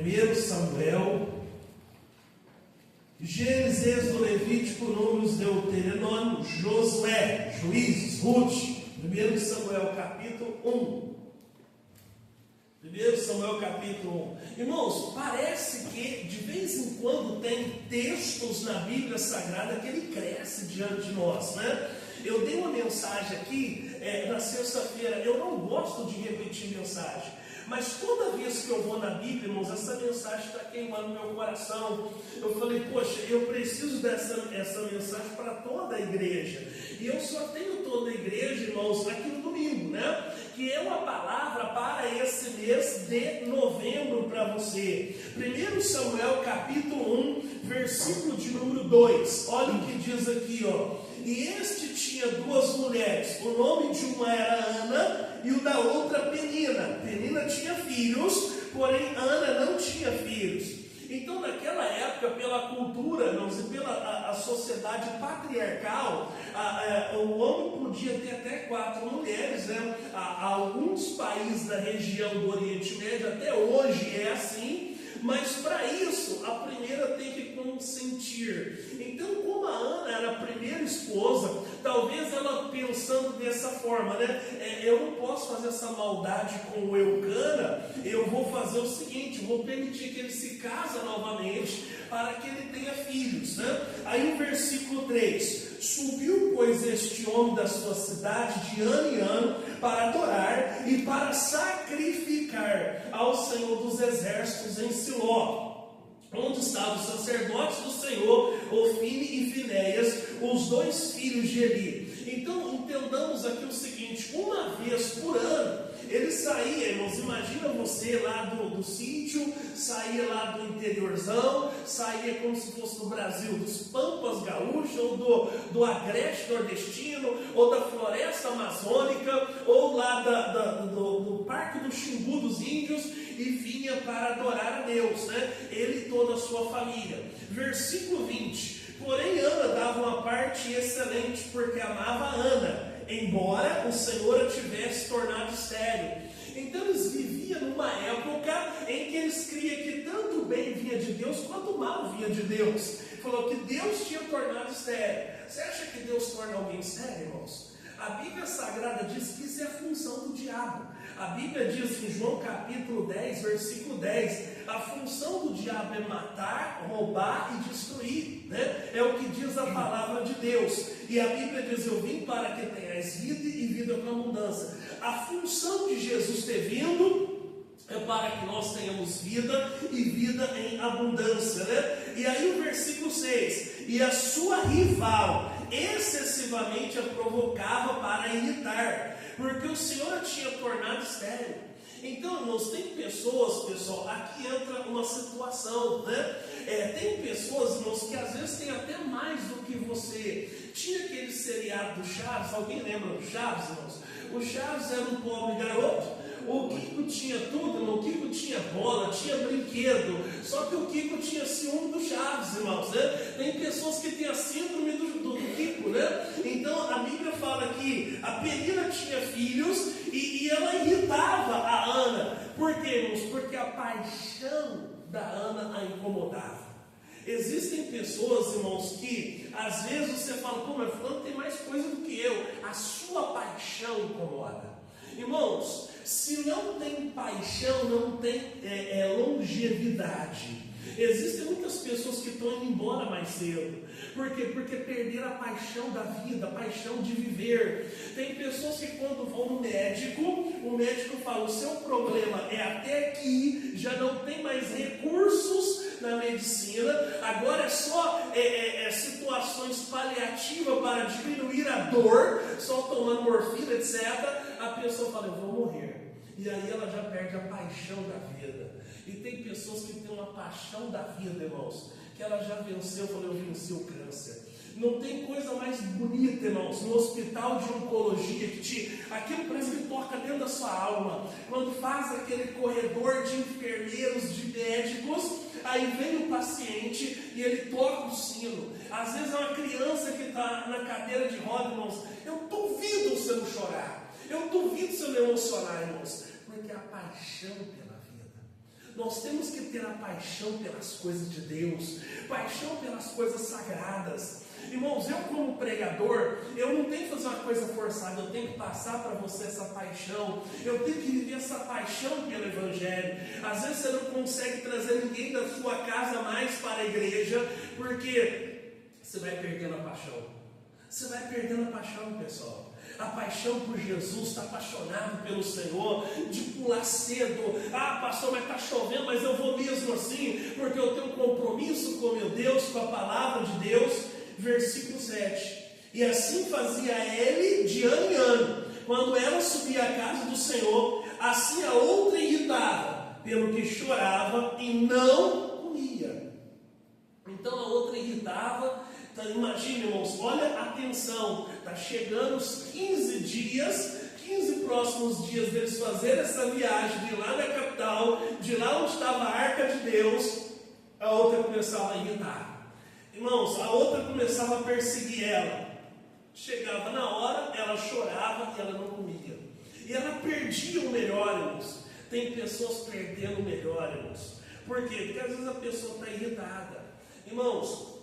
1 Samuel, Gênesis, Êxodo, Levítico, Números, Deuteronômio, Josué, Juízes, Ruth. 1 Samuel capítulo 1. 1 Samuel capítulo 1. Irmãos, parece que de vez em quando tem textos na Bíblia Sagrada que ele cresce diante de nós, né? Eu dei uma mensagem aqui na sexta-feira. Eu não gosto de repetir mensagem, mas toda vez que eu vou na Bíblia, irmãos, essa mensagem está queimando meu coração. Eu falei, poxa, eu preciso dessa mensagem para toda a igreja. E eu só tenho toda a igreja, irmãos, aqui no domingo, né? Que é uma palavra para esse mês de novembro para você. 1 Samuel capítulo 1, versículo de número 2. Olha o que diz aqui, ó. E este tinha duas mulheres. O nome de uma era Ana e o da outra Penina. Penina tinha filhos, porém Ana não tinha filhos. Então, naquela época, pela cultura, e pela a sociedade patriarcal, o homem podia ter até 4 mulheres, né? Alguns países da região do Oriente Médio, até hoje é assim. Mas para isso, a primeira tem que consentir. Então, como a Ana era a primeira esposa, talvez ela pensando dessa forma, né? Eu não posso fazer essa maldade com o Eucana, eu vou fazer o seguinte, vou permitir que ele se case novamente, para que ele tenha filhos, né? Aí o versículo 3, subiu, pois, este homem da sua cidade de ano em ano para adorar e para sacrificar ao Senhor dos exércitos em Siló, onde estavam os sacerdotes do Senhor, Ofine e Finéias, os 2 filhos de Eli. Então, entendamos aqui o seguinte, uma vez por ano, ele saía, irmãos, imagina você lá do sítio, saía lá do interiorzão, saía como se fosse no Brasil, dos Pampas Gaúchos, ou do Agreste Nordestino, ou da Floresta Amazônica, ou lá do Parque do Xingu dos Índios, e vinha para adorar a Deus, né? Ele e toda a sua família. Versículo 20, porém Ana dava uma parte excelente, porque amava Ana, embora o Senhor a tivesse tornado estéril. Então eles viviam numa época em que eles criam que tanto o bem vinha de Deus, quanto o mal vinha de Deus. Falou que Deus tinha tornado estéril. Você acha que Deus torna alguém estéril, irmãos? A Bíblia Sagrada diz que isso é a função do diabo. A Bíblia diz em João capítulo 10, versículo 10, a função do diabo é matar, roubar e destruir, né? É o que diz a palavra de Deus. E a Bíblia diz, eu vim para que tenhais vida e vida com abundância. A função de Jesus ter vindo é para que nós tenhamos vida e vida em abundância, né? E aí o versículo 6, e a sua rival excessivamente a provocava para irritar, porque o Senhor a tinha tornado estéril. Então, irmãos, tem pessoas, pessoal, aqui entra uma situação, né? Tem pessoas, irmãos, que às vezes tem até mais do que você. Tinha aquele seriado do Chaves, alguém lembra do Chaves, irmãos? O Chaves era um pobre garoto. O Kiko tinha tudo, irmão. O Kiko tinha bola, tinha brinquedo. Só que o Kiko tinha ciúme do Chaves, irmãos, né? Tem pessoas que têm a síndrome do Kiko, né? Então a Bíblia fala que a Penina tinha filhos e ela irritava a Ana. Por quê, irmãos? Porque a paixão da Ana a incomodava. Existem pessoas, irmãos, que às vezes você fala, pô, mas fulano tem mais coisa do que eu. A sua paixão incomoda. Irmãos, se não tem paixão, não tem longevidade. Existem muitas pessoas que estão indo embora mais cedo. Por quê? Porque perderam a paixão da vida, a paixão de viver. Tem pessoas que quando vão no médico, o médico fala, o seu problema é até aqui, já não tem mais recursos na medicina, agora é só situações paliativas para diminuir a dor, só tomando morfina, etc. A pessoa fala, eu vou morrer. E aí ela já perde a paixão da vida. E tem pessoas que têm uma paixão da vida, irmãos, que ela já venceu, eu venci o câncer. Não tem coisa mais bonita, irmãos, no hospital de oncologia, aquilo parece que toca dentro da sua alma. Quando faz aquele corredor de enfermeiros, de médicos, aí vem o paciente e ele toca o sino. Às vezes é uma criança que está na cadeira de roda, irmãos. Eu duvido você não chorar. Eu duvido você não emocionar, irmãos. Porque a paixão pela vida. nós temos que ter a paixão pelas coisas de Deus, paixão pelas coisas sagradas. Irmãos, eu como pregador, eu não tenho que fazer uma coisa forçada, eu tenho que passar para você essa paixão, eu tenho que viver essa paixão pelo Evangelho. Às vezes você não consegue trazer ninguém da sua casa mais para a igreja, porque você vai perdendo a paixão. Você vai perdendo a paixão, pessoal. A paixão por Jesus, está apaixonado pelo Senhor, de pular cedo. Ah, pastor, mas está chovendo, mas eu vou mesmo assim, porque eu tenho um compromisso com meu Deus, com a palavra de Deus. Versículo 7. E assim fazia ele de ano em ano. Quando ela subia à casa do Senhor, assim a outra irritava, pelo que chorava e não comia. Então a outra irritava. Então, imagine, irmãos, olha a atenção, está chegando os 15 dias, 15 próximos dias deles fazerem essa viagem de lá na capital, de lá onde estava a arca de Deus. A outra começava a irritar. Irmãos, a outra começava a perseguir ela. Chegava na hora, ela chorava e ela não comia. E ela perdia o melhor, irmãos. Tem pessoas perdendo o melhor, irmãos. Por quê? Porque às vezes a pessoa está irritada. Irmãos,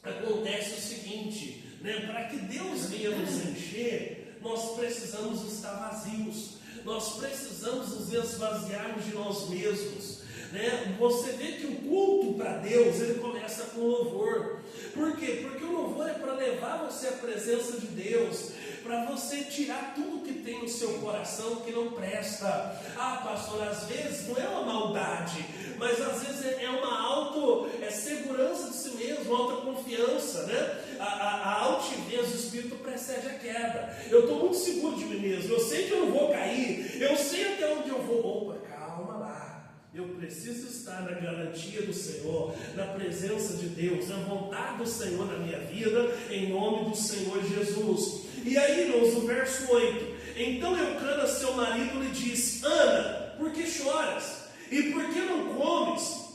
acontece o seguinte, né? Para que Deus venha nos encher, nós precisamos estar vazios. Nós precisamos nos esvaziarmos de nós mesmos. Né? Você vê que o culto para Deus, ele começa com louvor. Por quê? Porque o louvor é para levar você à presença de Deus, para você tirar tudo que tem no seu coração que não presta. Ah, pastor, às vezes não é uma maldade, mas às vezes é uma segurança de si mesmo, uma autoconfiança, né? A altivez do espírito precede a queda. Eu estou muito seguro de mim mesmo, eu sei que eu não vou cair, eu sei até onde eu vou. Opa, calma lá. Eu preciso estar na garantia do Senhor, na presença de Deus, na vontade do Senhor na minha vida, em nome do Senhor Jesus. E aí, irmãos, no verso 8: então Eucana, seu marido, lhe disse: Ana, por que choras? E por que não comes?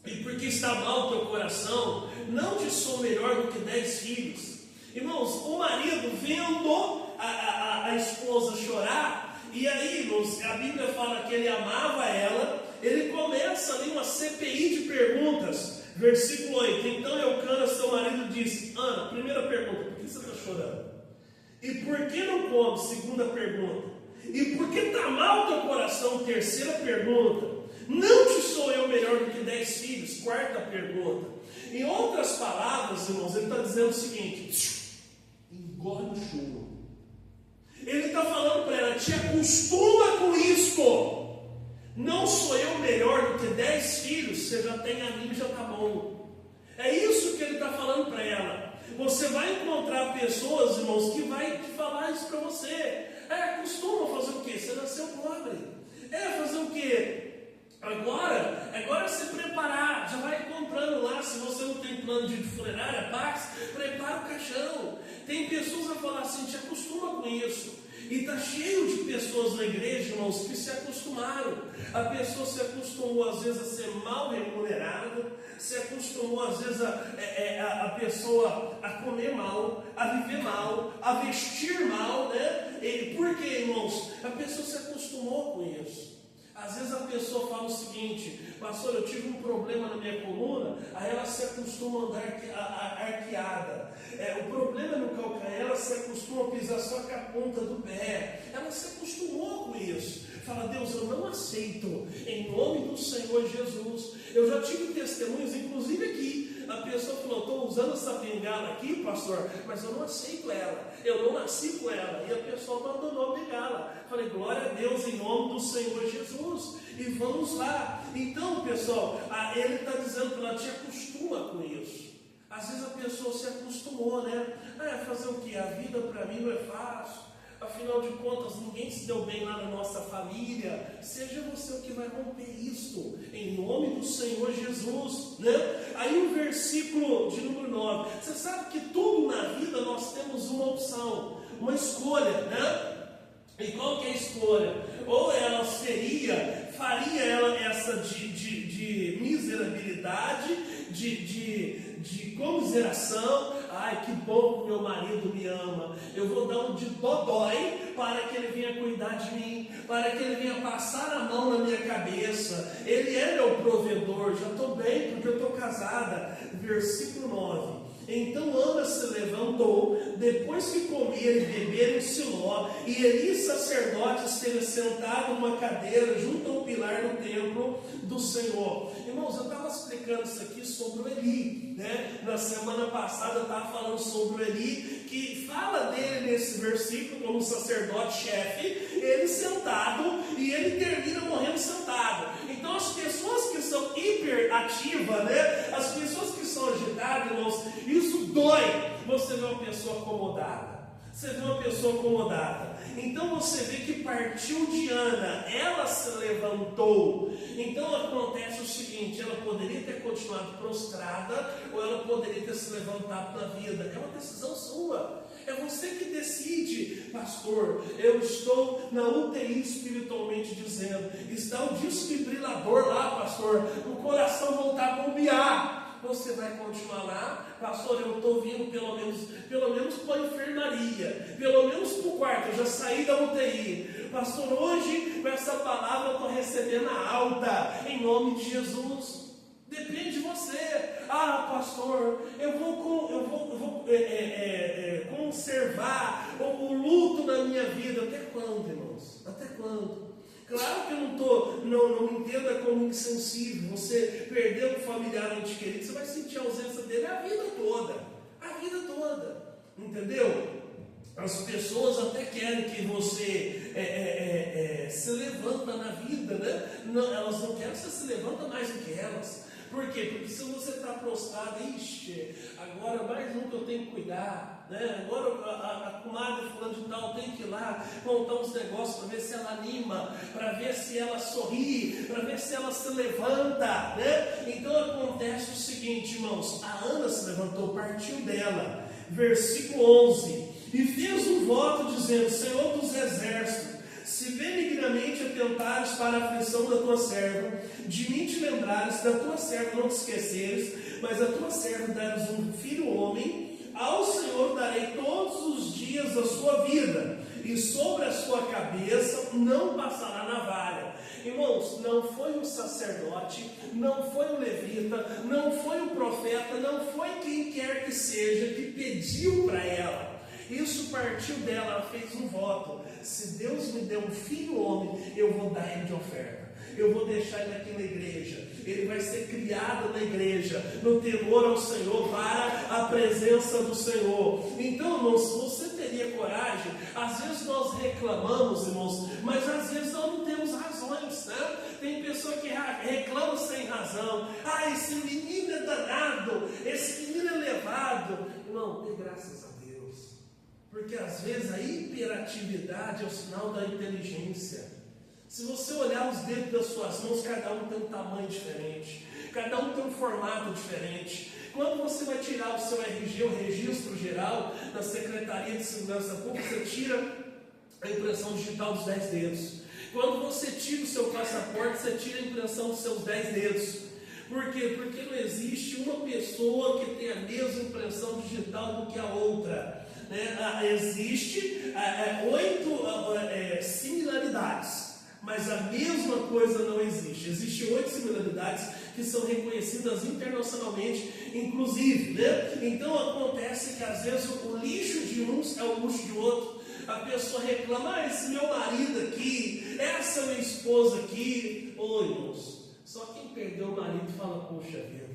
E por que está mal o teu coração? Não te sou melhor do que 10 filhos. Irmãos, o marido vendo a esposa chorar, e aí, irmãos, a Bíblia fala que ele amava ela. Ele começa ali uma CPI de perguntas. Versículo 8: então Eucana, seu marido, disse: Ana, primeira pergunta, por que você está chorando? E por que não come? Segunda pergunta. E por que está mal o teu coração? Terceira pergunta. Não te sou eu melhor do que 10 filhos? Quarta pergunta. Em outras palavras, irmãos, ele está dizendo o seguinte: engole o choro. Ele está falando para ela: te acostuma com isto. Não sou eu melhor do que 10 filhos, você já tem a mim, já está bom. É isso que ele está falando para ela. Você vai encontrar pessoas, irmãos, que vai falar isso para você. Costuma fazer o quê? Você nasceu pobre. Fazer o quê? Agora se preparar, já vai comprando lá. Se você não tem plano de funerária, Pax, prepara o caixão. Tem pessoas a falar assim: te acostuma com isso. E está cheio de pessoas na igreja, irmãos, que se acostumaram. A pessoa se acostumou às vezes a ser mal remunerada, se acostumou às vezes a pessoa a comer mal, a viver mal, a vestir mal, né? Por quê, irmãos? A pessoa se acostumou com isso. Às vezes a pessoa fala o seguinte: pastor, eu tive um problema na minha coluna. Aí ela se acostuma a andar arqueada. O problema no calcanhar, ela se acostuma a pisar só com a ponta do pé. Ela se acostumou com isso. Fala: Deus, eu não aceito, em nome do Senhor Jesus. Eu já tive testemunhos, inclusive aqui. A pessoa falou: estou usando essa bengala aqui, pastor, mas eu não aceito ela. Eu não nasci com ela. E a pessoa abandonou a bengala. Falei: glória a Deus, em nome do Senhor Jesus. E vamos lá. Então, pessoal, ele está dizendo para ela: te acostuma com isso. Às vezes a pessoa se acostumou, né? Fazer o quê? A vida para mim não é fácil. Afinal de contas, ninguém se deu bem lá na nossa família. Seja você o que vai romper isto, em nome do Senhor Jesus, né? Aí o versículo de número 9. Você sabe que tudo na vida nós temos uma opção, uma escolha, né? E qual que é a escolha? Ou ela faria ela essa de miserabilidade, de comiseração. ai, que bom que meu marido me ama, eu vou dar um de dodói para que ele venha cuidar de mim, para que ele venha passar a mão na minha cabeça, ele é meu provedor, já estou bem porque eu estou casada. Versículo 9. Então Ana se levantou, depois que comeram e beberam em Siló, e Eli, sacerdote, esteve sentado numa cadeira junto ao pilar do templo do Senhor. Irmãos, eu estava explicando isso aqui sobre o Eli, né? Na semana passada eu estava falando sobre o Eli, que fala dele nesse versículo como sacerdote-chefe, ele sentado, e ele termina morrendo sentado. Então as pessoas que são hiperativas, né? As pessoas que são agitadas, irmãos, isso dói. Você vê uma pessoa acomodada. Você vê uma pessoa acomodada. Então você vê que partiu de Ana, ela se levantou. Então acontece o seguinte: ela poderia ter continuado prostrada, ou ela poderia ter se levantado na vida. É uma decisão sua. É você que decide, pastor. Eu estou na UTI espiritualmente dizendo, está o desfibrilador lá, pastor, o coração voltar a bombear. Você vai continuar lá, pastor, eu estou vindo pelo menos para a enfermaria, pelo menos para o quarto, eu já saí da UTI. Pastor, hoje com essa palavra eu estou recebendo a alta, em nome de Jesus. Depende de você. Ah, pastor, eu vou conservar o luto na minha vida. Até quando, irmãos? Até quando? Claro que eu não me entenda como insensível. Você perdeu um familiar ente querido, você vai sentir a ausência dele a vida toda. A vida toda. Entendeu? As pessoas até querem que você se levanta na vida, né? Não, elas não querem que você se levanta mais do que elas. Por quê? Porque se você está prostrado, agora mais um que eu tenho que cuidar, né? Agora a comadre fulano de tal tem que ir lá contar uns negócios para ver se ela anima, para ver se ela sorri, para ver se ela se levanta, né? Então acontece o seguinte, irmãos, a Ana se levantou, partiu dela, versículo 11, e fez um voto dizendo: Senhor dos exércitos, se benignamente atentares para a aflição da tua serva, de mim te lembrares, da tua serva não te esqueceres, mas a tua serva dares um filho homem, ao Senhor darei todos os dias da sua vida, e sobre a sua cabeça não passará navalha. Irmãos, não foi um sacerdote, não foi um levita, não foi um profeta, não foi quem quer que seja que pediu para ela. Isso partiu dela, ela fez um voto: se Deus me der um filho homem, eu vou dar ele de oferta, eu vou deixar ele aqui na igreja, ele vai ser criado na igreja, no temor ao Senhor, para a presença do Senhor. Então, irmãos, você teria coragem? Às vezes nós reclamamos, irmãos, mas às vezes nós não temos razões, né? Tem pessoa que reclama sem razão. Ah, esse menino é danado, esse menino é levado. Irmão, dê graças a Deus, porque às vezes a hiperatividade é o sinal da inteligência. Se você olhar os dedos das suas mãos, cada um tem um tamanho diferente, cada um tem um formato diferente. Quando você vai tirar o seu RG, o registro geral da Secretaria de Segurança Pública, você tira a impressão digital dos 10 dedos. Quando você tira o seu passaporte, você tira a impressão dos seus 10 dedos. Por quê? Porque não existe uma pessoa que tenha a mesma impressão digital do que a outra, né? Existe 8 similaridades, mas a mesma coisa não existe. Existem 8 similaridades que são reconhecidas internacionalmente, inclusive, né? Então acontece que às vezes o lixo de uns é o luxo de outro. A pessoa reclama: ah, esse meu marido aqui, essa minha esposa aqui. Ô, irmãos, só quem perdeu o marido fala: poxa vida,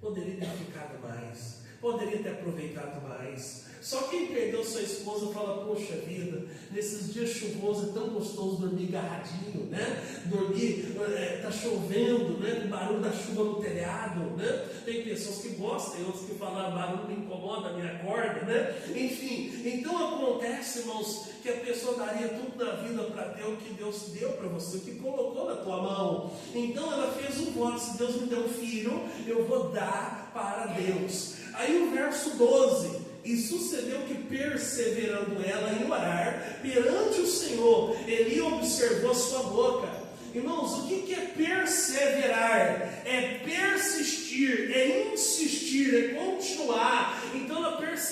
poderia ter ficado mais, poderia ter aproveitado mais. Só quem perdeu sua esposa fala: poxa vida, nesses dias chuvosos é tão gostoso dormir agarradinho, né? Dormir, tá chovendo, né? O barulho da chuva no telhado, né? Tem pessoas que gostam, tem outros que falam: barulho me incomoda, me acorda, né? Enfim, então acontece, irmãos, que a pessoa daria tudo na vida para ter o que Deus deu para você, o que colocou na tua mão. Então ela fez um voto: se Deus me der um filho, eu vou dar para Deus. Aí o verso 12: e sucedeu que, perseverando ela em orar perante o Senhor, Eli observou a sua boca. Irmãos, o que é perseverar? É persistir, é insistir, é continuar. Então ela perseverou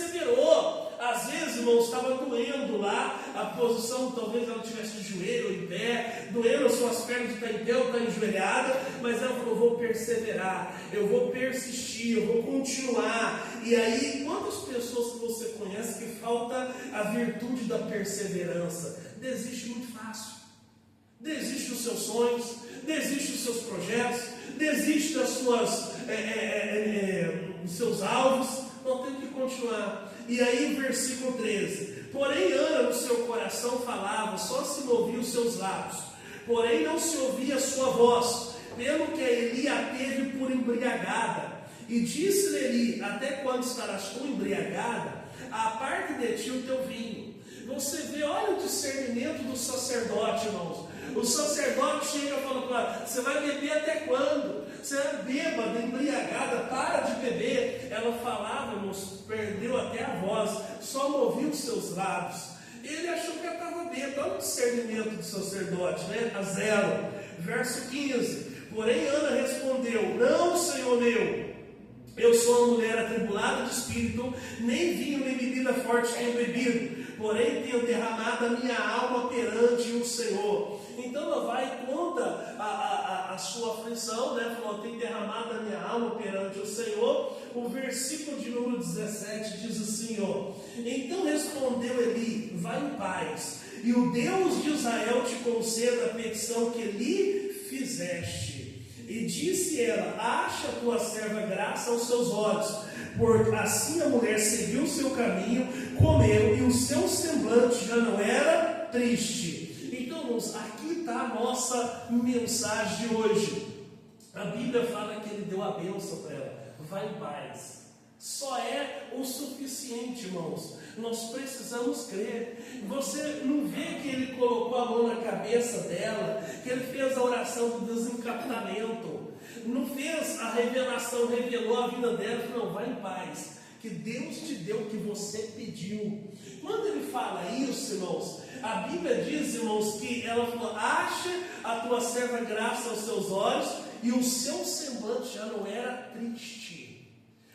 situação, talvez ela estivesse de joelho ou em pé, doendo as suas pernas de estar em pé ou estar enjoelhada, mas ela falou, vou perseverar, eu vou persistir, eu vou continuar. E aí, quantas pessoas que você conhece que falta a virtude da perseverança? Desiste muito fácil. Desiste dos seus sonhos, desiste dos seus projetos, desiste das dos seus alvos. Não, tem que continuar. E aí, versículo 13: porém Ana no seu coração falava, só se movia os seus lábios, porém não se ouvia a sua voz, pelo que Eli a teve por embriagada. E disse-lhe Eli, até quando estarás tu embriagada? Aparte de ti o teu vinho. Você vê, olha o discernimento do sacerdote, irmãos. O sacerdote chega e fala para ela, você vai beber até quando? Você é bêbada, embriagada, para de beber. Ela falava, irmãos, perdeu até a voz, só movia os seus lábios. Ele achou que ela estava bêbada. Olha o discernimento do sacerdote, né? A zero. Verso 15: porém Ana respondeu, não, Senhor meu, eu sou uma mulher atribulada de espírito, nem vinho nem bebida forte tenho bebido, porém tenho derramado a minha alma perante o Senhor. Então ela vai e conta a sua aflição, né? Falou, tenho derramado a minha alma perante o Senhor. O versículo de número 17 diz assim, ó: então respondeu Eli, vai em paz, e o Deus de Israel te conceda a petição que lhe fizeste. E disse ela, acha a tua serva graça aos seus olhos. Porque assim a mulher seguiu o seu caminho, comeu, e o seu semblante já não era triste. Então, irmãos, aqui está a nossa mensagem de hoje. A Bíblia fala que ele deu a bênção para ela. Vai em paz. Só é o suficiente, irmãos. Nós precisamos crer. Você não vê que ele colocou a mão na cabeça dela, que ele fez a oração do desencapotamento, não fez a revelação, revelou a vida dela. Não, vai em paz, que Deus te deu o que você pediu. Quando ele fala isso, irmãos, a Bíblia diz, irmãos, que ela falou, ache a tua serva graça aos seus olhos, e o seu semblante já não era triste.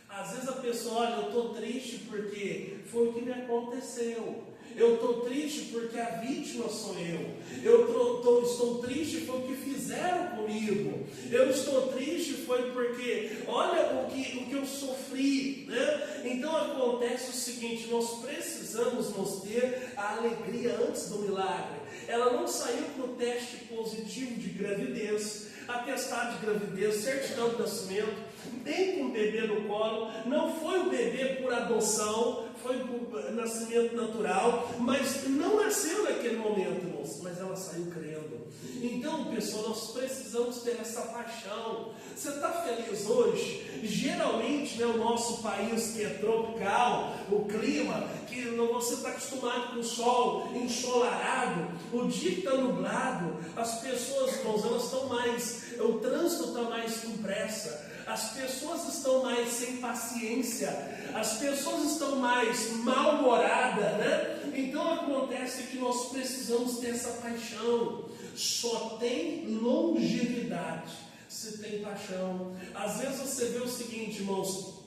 Às vezes a pessoa, olha, eu estou triste porque foi o que me aconteceu. Eu estou triste porque a vítima sou eu. Estou triste foi o que fizeram comigo. Eu estou triste foi porque, olha o que eu sofri, né? Então acontece o seguinte, nós precisamos nos ter a alegria antes do milagre. Ela não saiu com o teste positivo de gravidez, atestado de gravidez, certidão de nascimento, nem com o bebê no colo, não foi o bebê por adoção, foi por nascimento natural, mas não nasceu naquele momento, irmãos, mas ela saiu crendo. Então, pessoal, nós precisamos ter essa paixão. Você está feliz hoje? Geralmente, né, o nosso país que é tropical, o clima, que você está acostumado com o sol ensolarado, o dia que está nublado, as pessoas, irmãos, elas estão mais, o trânsito está mais com pressa, as pessoas estão mais sem paciência, as pessoas estão mais mal-humoradas, né? Então acontece que nós precisamos ter essa paixão. Só tem longevidade se tem paixão. Às vezes você vê o seguinte, irmãos,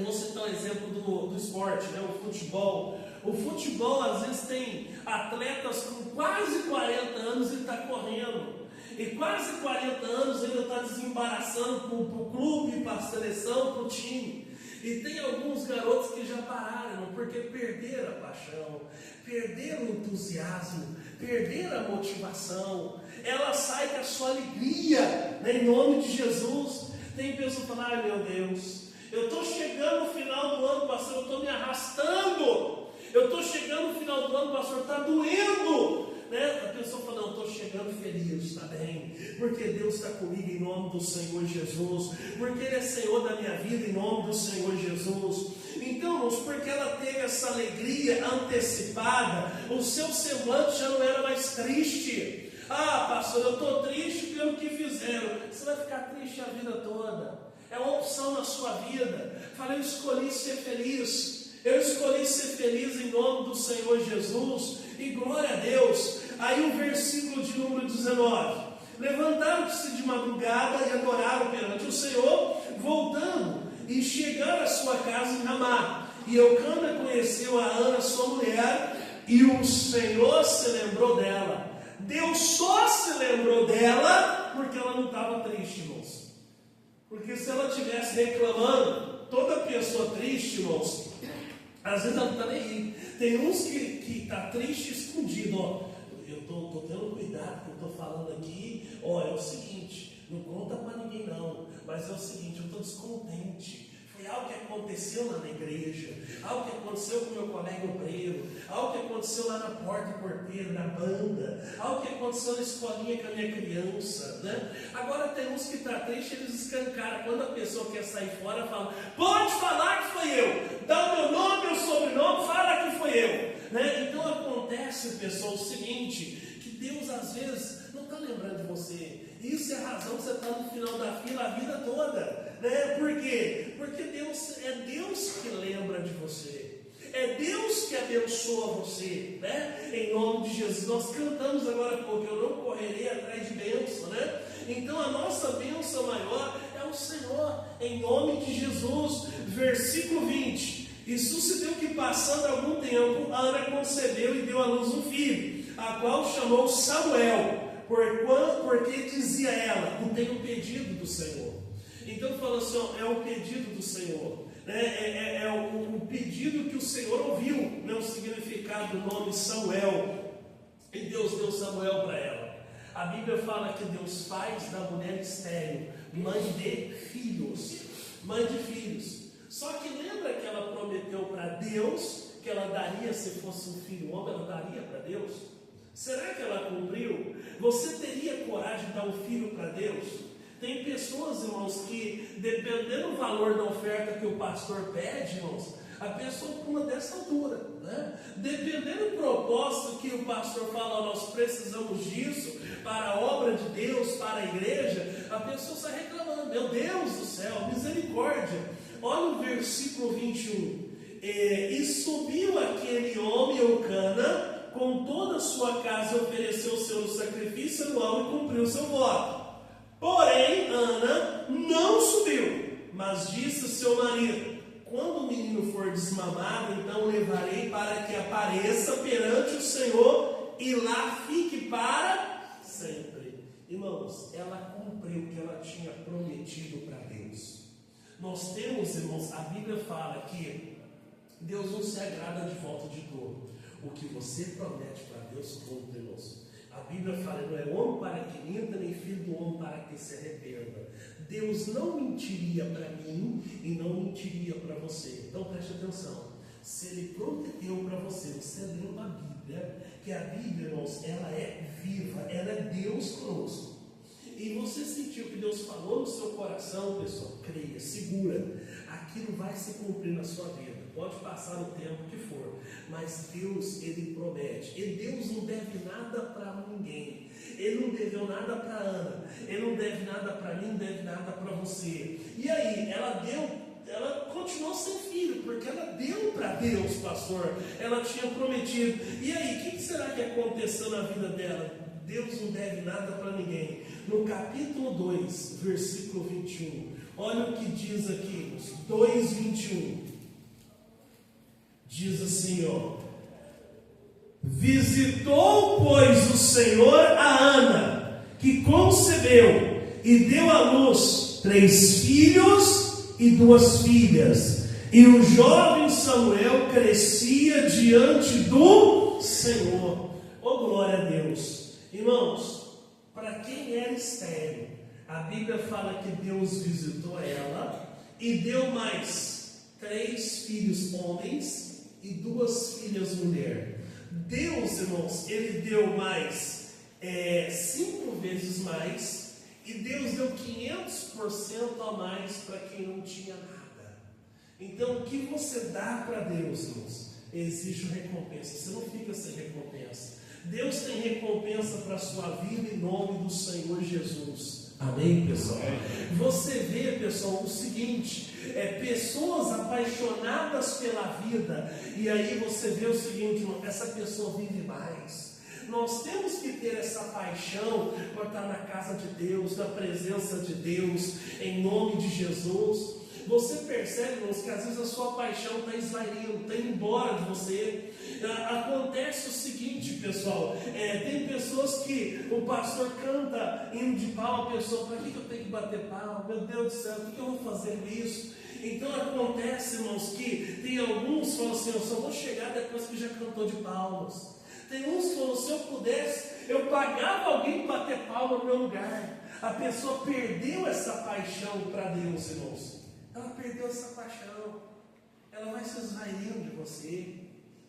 vou citar um exemplo do esporte, né? O futebol. O futebol às vezes tem atletas com quase 40 anos e está correndo. E quase 40 anos ainda está desembaraçando para o clube, para a seleção, para o time. E tem alguns garotos que já pararam, porque perderam a paixão, perderam o entusiasmo, perderam a motivação. Ela sai com a sua alegria, né, em nome de Jesus. Tem pessoas que falam, ai meu Deus, eu estou chegando no final do ano, pastor, eu estou me arrastando. Eu estou chegando no final do ano, pastor, está doendo. Né? A pessoa fala, não, estou chegando feliz, está bem, porque Deus está comigo em nome do Senhor Jesus, porque Ele é Senhor da minha vida em nome do Senhor Jesus. Então, irmãos, porque ela teve essa alegria antecipada, o seu semblante já não era mais triste. Ah, pastor, eu estou triste pelo que fizeram. Você vai ficar triste a vida toda. É uma opção na sua vida. Falei, eu escolhi ser feliz. Eu escolhi ser feliz em nome do Senhor Jesus, e glória a Deus. Aí o versículo de número 19: levantaram-se de madrugada e adoraram perante o Senhor, voltando e chegaram à sua casa em Ramá. E Eucana conheceu a Ana, sua mulher, E o Senhor se lembrou dela. Deus só se lembrou dela porque ela não estava triste, irmãos. Porque se ela estivesse reclamando, toda pessoa triste, irmãos, às vezes ela não está nem aí. Tem uns que está triste escondido, ó. Eu estou tendo cuidado que eu estou falando aqui. Ó, é o seguinte, não conta para ninguém não, mas é o seguinte, eu estou descontente. Foi algo que aconteceu lá na igreja, algo que aconteceu com meu colega obreiro, algo que aconteceu lá na porta porteira, na banda, algo que aconteceu na escolinha com a minha criança, né? Agora tem uns que estão tristes, eles escancaram. Quando a pessoa quer sair fora, fala, pode falar que foi eu, dá o meu nome, meu sobrenome, fala que foi eu, né? Então acontece, pessoal, o seguinte, que Deus às vezes não está lembrando de você. Isso é a razão que você está no final da fila a vida toda, né? Por quê? Porque é Deus que lembra de você, é Deus que abençoa você, né? Em nome de Jesus. Nós cantamos agora há pouco, eu não correrei atrás de bênção, né? Então a nossa bênção maior é o Senhor, em nome de Jesus. Versículo 20. E sucedeu que, passando algum tempo, Ana concebeu e deu à luz um filho, a qual chamou Samuel, porque dizia ela, não tem um pedido do Senhor. Então fala assim, ó, é o pedido do Senhor, né? É o pedido que o Senhor ouviu, né? O significado do nome Samuel. E Deus deu Samuel para ela. A Bíblia fala que Deus faz da mulher estéril mãe de filhos. Mãe de filhos. Só que lembra que ela prometeu para Deus que ela daria, se fosse um filho homem, ela daria para Deus? Será que ela cumpriu? Você teria coragem de dar um filho para Deus? Tem pessoas, irmãos, que dependendo do valor da oferta que o pastor pede, irmãos, a pessoa pula dessa altura, né? Dependendo do propósito que o pastor fala, nós precisamos disso para a obra de Deus, para a igreja, a pessoa está reclamando, meu Deus do céu, misericórdia. Olha o versículo 21. E subiu aquele homem, Eucana, com toda a sua casa, ofereceu o seu sacrifício anual e cumpriu o seu voto. Porém, Ana não subiu, mas disse ao seu marido, quando o menino for desmamado, então o levarei para que apareça perante o Senhor e lá fique para sempre. Irmãos, ela cumpriu o que ela tinha prometido para Deus. Nós temos, irmãos, a Bíblia fala que Deus não se agrada de volta de todo. O que você promete para Deus, cumpre, irmãos. A Bíblia fala, não é homem para que minta, nem filho do homem para que se arrependa. Deus não mentiria para mim e não mentiria para você. Então preste atenção. Se Ele prometeu para você, você leu a Bíblia, que a Bíblia, irmãos, ela é viva, ela é Deus conosco. E você sentiu que Deus falou no seu coração, pessoal, creia, segura, aquilo vai se cumprir na sua vida. Pode passar o tempo que for, mas Deus, Ele promete. E Deus não deve nada para ninguém. Ele não deveu nada para Ana, Ele não deve nada para mim, não deve nada para você. E aí, ela continuou sem filho, porque ela deu para Deus, pastor. Ela tinha prometido. E aí, o que será que aconteceu na vida dela? Deus não deve nada para ninguém. No capítulo 2, versículo 21, olha o que diz aqui, 2:21. Diz assim, ó: visitou, pois, o Senhor a Ana, que concebeu e deu à luz 3 filhos e 2 filhas. E o jovem Samuel crescia diante do Senhor. Oh, glória a Deus. Irmãos, para quem era estéril, a Bíblia fala que Deus visitou ela e deu mais 3 filhos homens e 2 filhas mulher. Deus, irmãos, Ele deu mais, 5 vezes mais, e Deus deu 500% a mais para quem não tinha nada. Então, o que você dá para Deus, irmãos, exige recompensa. Você não fica sem recompensa. Deus tem recompensa para a sua vida em nome do Senhor Jesus. Amém, pessoal? Você vê, pessoal, o seguinte, pessoas apaixonadas pela vida, e aí você vê o seguinte, essa pessoa vive mais. Nós temos que ter essa paixão por estar na casa de Deus, na presença de Deus, em nome de Jesus. Você percebe, irmãos, que às vezes a sua paixão está esvaindo, está indo embora de você. Acontece o seguinte, pessoal, tem pessoas que o pastor canta hino de palma, a pessoa, para que eu tenho que bater palma? Meu Deus do céu, o que eu vou fazer com isso? Então acontece, irmãos, que tem alguns que falam assim, eu só vou chegar depois que já cantou de palmas. Tem uns que falam, se eu pudesse, eu pagava alguém para bater palma no meu lugar. A pessoa perdeu essa paixão para Deus, irmãos. Ela perdeu essa paixão. Ela vai se esvaindo de você.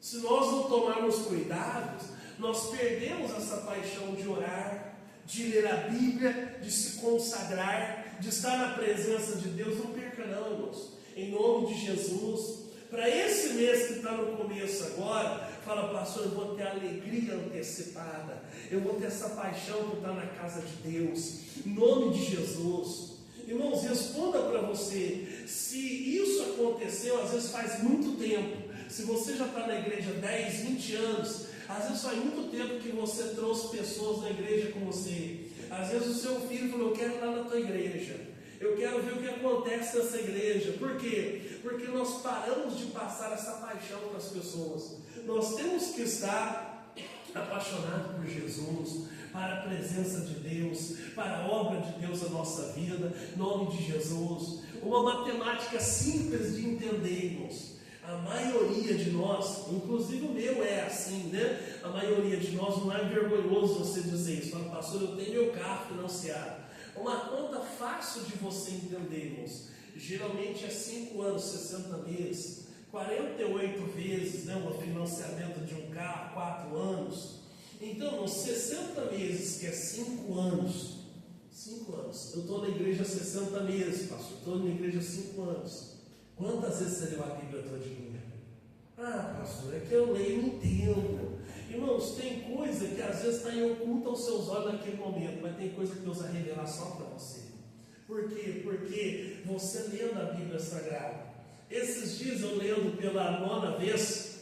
Se nós não tomarmos cuidados, nós perdemos essa paixão de orar, de ler a Bíblia, de se consagrar, de estar na presença de Deus. Não perca não, irmãos. Em nome de Jesus. Para esse mês que está no começo agora, fala, pastor, eu vou ter alegria antecipada. Eu vou ter essa paixão por estar na casa de Deus. Em nome de Jesus. Irmãos, responda para você. Se isso aconteceu, às vezes faz muito tempo. Se você já está na igreja 10, 20 anos, às vezes faz muito tempo que você trouxe pessoas na igreja com você. Às vezes o seu filho falou, eu quero ir lá na tua igreja. Eu quero ver o que acontece nessa igreja. Por quê? Porque nós paramos de passar essa paixão para as pessoas. Nós temos que estar apaixonados por Jesus, para a presença de Deus, para a obra de Deus na nossa vida, em nome de Jesus. Uma matemática simples de entendermos. A maioria de nós, inclusive o meu é assim, né? A maioria de nós, não é vergonhoso você dizer isso. Fala, pastor, eu tenho meu carro financiado. Uma conta fácil de você entender, irmãos. Geralmente é 5 anos, 60 meses, 48 vezes, né, o financiamento de um carro, 4 anos. Então, uns 60 meses, que é 5 anos. 5 anos. Eu estou na igreja há 60 meses, pastor. Estou na igreja há 5 anos. Quantas vezes você leu a Bíblia todinha? Ah, pastor, é que eu leio e não entendo. Irmãos, tem coisa que às vezes está em oculta aos seus olhos naquele momento, mas tem coisa que Deus vai revelar só para você. Por quê? Porque você lendo a Bíblia Sagrada. Esses dias eu lendo pela 9ª vez,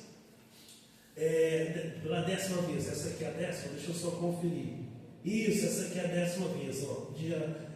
pela 10ª vez, essa aqui é a 10ª, deixa eu só conferir. Isso, essa aqui é a 10ª vez. Ó.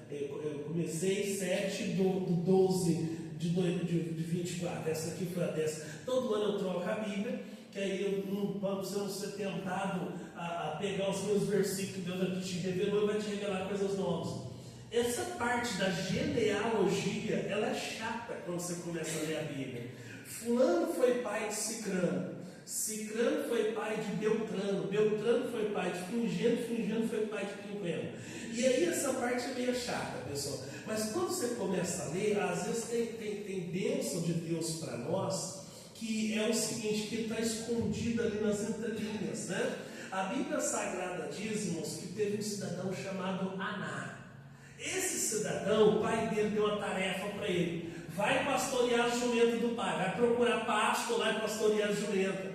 Eu comecei 7 do 12 de 24, essa aqui foi a 10ª. Todo ano eu troco a Bíblia, que aí eu não vamos ser tentado a pegar os meus versículos que Deus te revelou e vai te revelar coisas novas. Essa parte da genealogia, ela é chata quando você começa a ler a Bíblia. Fulano foi pai de Cicrano, Cicrano foi pai de Beltrano, Beltrano foi pai de Fingeno, Fingeno foi pai de Quinqueno. E aí essa parte é meio chata, pessoal. Mas quando você começa a ler, às vezes tem bênção de Deus para nós, que é o seguinte, que está escondido ali nas entrelinhas, né? A Bíblia Sagrada diz, irmãos, que teve um cidadão chamado Aná. Esse cidadão, o pai dele deu uma tarefa para ele. Vai pastorear a jumenta do pai, vai procurar pasto lá e pastorear a jumenta.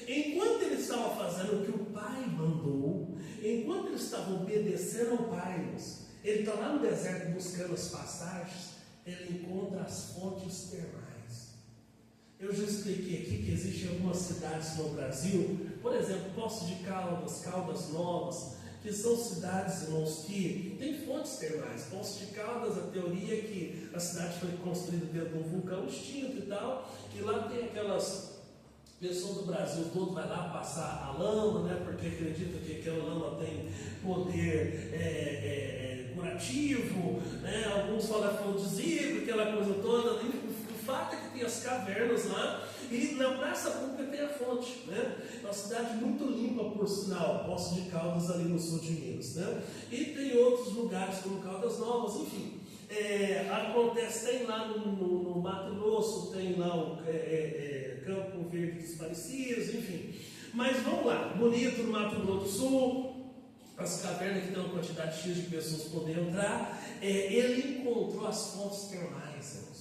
Enquanto ele estava fazendo o que o pai mandou, enquanto ele estava obedecendo ao pai, irmãos, ele está lá no deserto buscando as pastagens, ele encontra as fontes termais. Eu já expliquei aqui que existem algumas cidades no Brasil, por exemplo, Poços de Caldas, Caldas Novas, que são cidades, irmãos, que têm fontes termais. Poços de Caldas, a teoria é que a cidade foi construída dentro de um vulcão extinto e tal, que lá tem aquelas pessoas do Brasil todo vai lá passar a lama, né, porque acredita que aquela lama tem poder curativo, né, alguns falam afrodisíaco, aquela coisa toda. O fato é que tem as cavernas lá e na praça pública tem a fonte, né? É uma cidade muito limpa, por sinal, Poços de Caldas ali no sul de Minas, né? E tem outros lugares como Caldas Novas, enfim. Acontece, tem lá no Mato Grosso, tem lá o Campo Verde dos Parecidos, enfim. Mas vamos lá, bonito no Mato Grosso do Sul, as cavernas que tem uma quantidade X de pessoas podendo entrar. Ele encontrou as fontes termais, irmãos.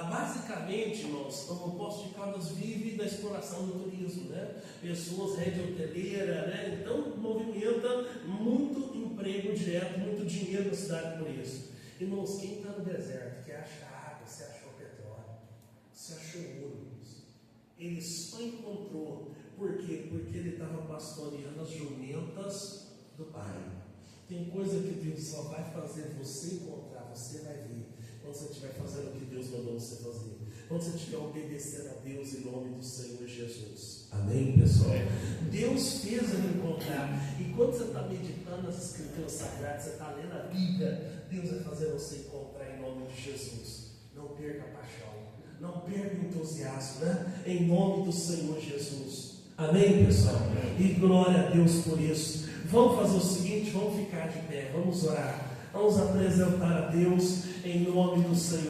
Basicamente, irmãos, o Poços de Caldas vive da exploração do turismo, né? Pessoas, rede hoteleira, né? Então movimenta muito emprego direto, muito dinheiro na cidade por isso. Irmãos, quem está no deserto, que acha água, você achou petróleo, você achou ouro, irmãos. Ele só encontrou, por quê? Porque ele estava pastoreando as jumentas do Pai. Tem coisa que Deus só vai fazer você encontrar, você vai ver, quando você estiver fazendo o que Deus Deus mandou você fazer. Quando você estiver obedecendo a Deus em nome do Senhor Jesus. Amém, pessoal? Deus fez ele encontrar. E quando você está meditando nas Escrituras Sagradas, você está lendo a Bíblia, Deus vai fazer você encontrar em nome de Jesus. Não perca a paixão, não perca o entusiasmo, né? Em nome do Senhor Jesus. Amém, pessoal? E glória a Deus por isso. Vamos fazer o seguinte, vamos ficar de pé, vamos orar. Vamos apresentar a Deus em nome do Senhor.